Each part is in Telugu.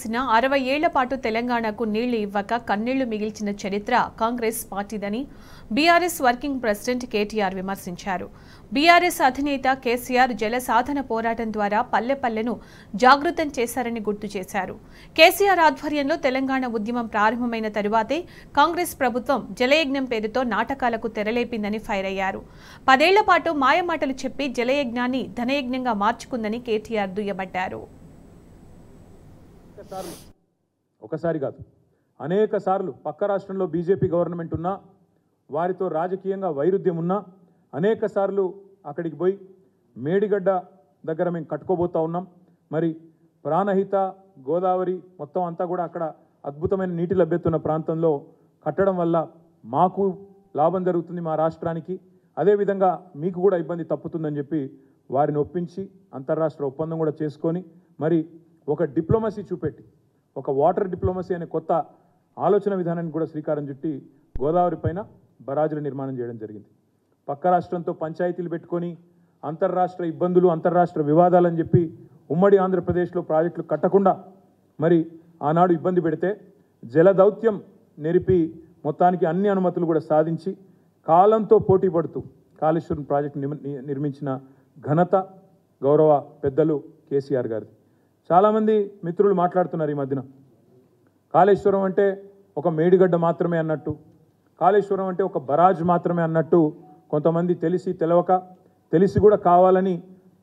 60 ఏళ్ల పాటు తెలంగాణకు నీళ్లు ఇవ్వక కన్నీళ్లు మిగిల్చిన చరిత్ర కాంగ్రెస్ పార్టీదని బీఆర్ఎస్ వర్కింగ్ ప్రెసిడెంట్ కేటీఆర్ విమర్శించారు. బీఆర్ఎస్ అధినేత కేసీఆర్ జల సాధన పోరాటం ద్వారా పల్లెపల్లెను జాగృతం చేశారని గుర్తు చేశారు. కేసీఆర్ ఆధ్వర్యంలో తెలంగాణ ఉద్యమం ప్రారంభమైన తరువాతే కాంగ్రెస్ ప్రభుత్వం జలయజ్ఞం పేరుతో నాటకాలకు తెరలేపిందని ఫైర్ అయ్యారు. 10 ఏళ్ల పాటు మాయమాటలు చెప్పి జలయజ్ఞాన్ని ధనయజ్ఞంగా మార్చుకుందని కేటీఆర్ దుయ్యబట్టారు. ఒకసారి కాదు, అనేక సార్లు పక్క రాష్ట్రంలో బీజేపీ గవర్నమెంట్ ఉన్నా, వారితో రాజకీయంగా వైరుధ్యం ఉన్నా అనేక సార్లు అక్కడికి పోయి మేడిగడ్డ దగ్గర మేము కట్టుకోబోతా ఉన్నాం. మరి ప్రాణహిత గోదావరి మొత్తం అంతా కూడా అక్కడ అద్భుతమైన నీటి లభ్యత ఉన్న ప్రాంతంలో కట్టడం వల్ల మాకు లాభం జరుగుతుంది, మా రాష్ట్రానికి, అదేవిధంగా మీకు కూడా ఇబ్బంది తప్పుతుందని చెప్పి వారిని ఒప్పించి అంతర్రాష్ట్ర ఒప్పందం కూడా చేసుకొని మరి ఒక డిప్లొమసీ చూపెట్టి ఒక వాటర్ డిప్లొమసీ అనే కొత్త ఆలోచన విధానాన్ని కూడా శ్రీకారం చుట్టి గోదావరి పైన బరాజుల నిర్మాణం చేయడం జరిగింది. పక్క రాష్ట్రంతో పంచాయతీలు పెట్టుకొని అంతర్రాష్ట్ర ఇబ్బందులు అంతర్రాష్ట్ర వివాదాలని చెప్పి ఉమ్మడి ఆంధ్రప్రదేశ్లో ప్రాజెక్టులు కట్టకుండా మరి ఆనాడు ఇబ్బంది పెడితే జలదౌత్యం నెరిపి మొత్తానికి అన్ని అనుమతులు కూడా సాధించి కాలంతో పోటీ పడుతూ కాళేశ్వరం ప్రాజెక్టు నిర్మించిన ఘనత గౌరవ పెద్దలు కేసీఆర్ గారిది. చాలామంది మిత్రులు మాట్లాడుతున్నారు ఈ మధ్యన కాళేశ్వరం అంటే ఒక మేడిగడ్డ మాత్రమే అన్నట్టు, కాళేశ్వరం అంటే ఒక బరాజ్ మాత్రమే అన్నట్టు కొంతమంది తెలిసి తెలవక, తెలిసి కూడా కావాలని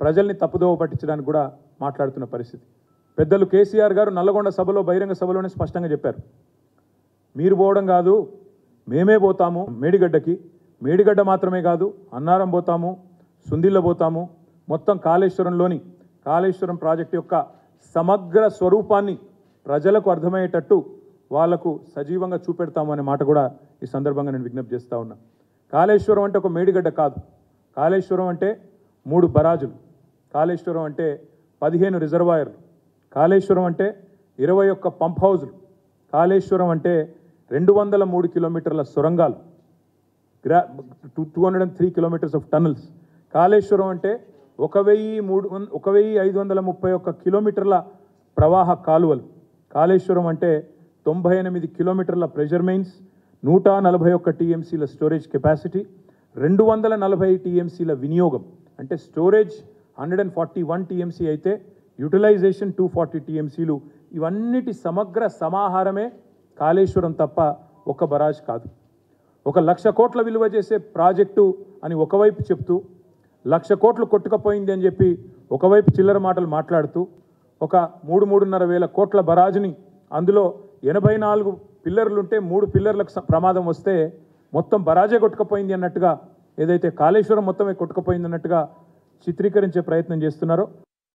ప్రజల్ని తప్పుదోవ పట్టించడానికి కూడా మాట్లాడుతున్న పరిస్థితి. పెద్దలు కేసీఆర్ గారు నల్లగొండ సభలో బహిరంగ సభలోనే స్పష్టంగా చెప్పారు, మీరు పోవడం కాదు మేమే పోతాము మేడిగడ్డకి, మేడిగడ్డ మాత్రమే కాదు అన్నారం పోతాము, సుందిల్ల పోతాము, మొత్తం కాళేశ్వరంలోని కాళేశ్వరం ప్రాజెక్టు యొక్క సమగ్ర స్వరూపాన్ని ప్రజలకు అర్థమయ్యేటట్టు వాళ్లకు సజీవంగా చూపెడతాము అనే మాట కూడా ఈ సందర్భంగా నేను విజ్ఞప్తి చేస్తూ ఉన్నా. కాళేశ్వరం అంటే ఒక మేడిగడ్డ కాదు, కాళేశ్వరం అంటే 3 బరాజులు, కాళేశ్వరం అంటే 15 రిజర్వాయర్లు, కాళేశ్వరం అంటే 21 పంప్ హౌజులు, కాళేశ్వరం అంటే 203 కిలోమీటర్ల సొరంగాలు, 203 కిలోమీటర్స్ ఆఫ్ టనల్స్, కాళేశ్వరం అంటే 1531 కిలోమీటర్ల ప్రవాహ కాలువలు, కాళేశ్వరం అంటే 98 కిలోమీటర్ల ప్రెషర్ మెయిన్స్, 141 టీఎంసీల స్టోరేజ్ కెపాసిటీ, 240 టీఎంసీల వినియోగం. అంటే స్టోరేజ్ 141 టీఎంసీ అయితే యూటిలైజేషన్ 240 టీఎంసీలు. ఇవన్నిటి సమగ్ర సమాహారమే కాళేశ్వరం తప్ప ఒక బరాజ్ కాదు. 1,00,000 కోట్ల విలువ చేసే ప్రాజెక్టు అని ఒకవైపు చెప్తూ 1,00,000 కోట్లు కొట్టుకపోయింది అని చెప్పి ఒకవైపు చిల్లర మాటలు మాట్లాడుతూ ఒక 3-3.5 వేల కోట్ల బరాజుని అందులో 84 పిల్లర్లుంటే 3 పిల్లర్లకు ప్రమాదం వస్తే మొత్తం బరాజే కొట్టుకపోయింది అన్నట్టుగా, ఏదైతే కాళేశ్వరం మొత్తమే కొట్టుకపోయింది అన్నట్టుగా చిత్రీకరించే ప్రయత్నం చేస్తున్నారో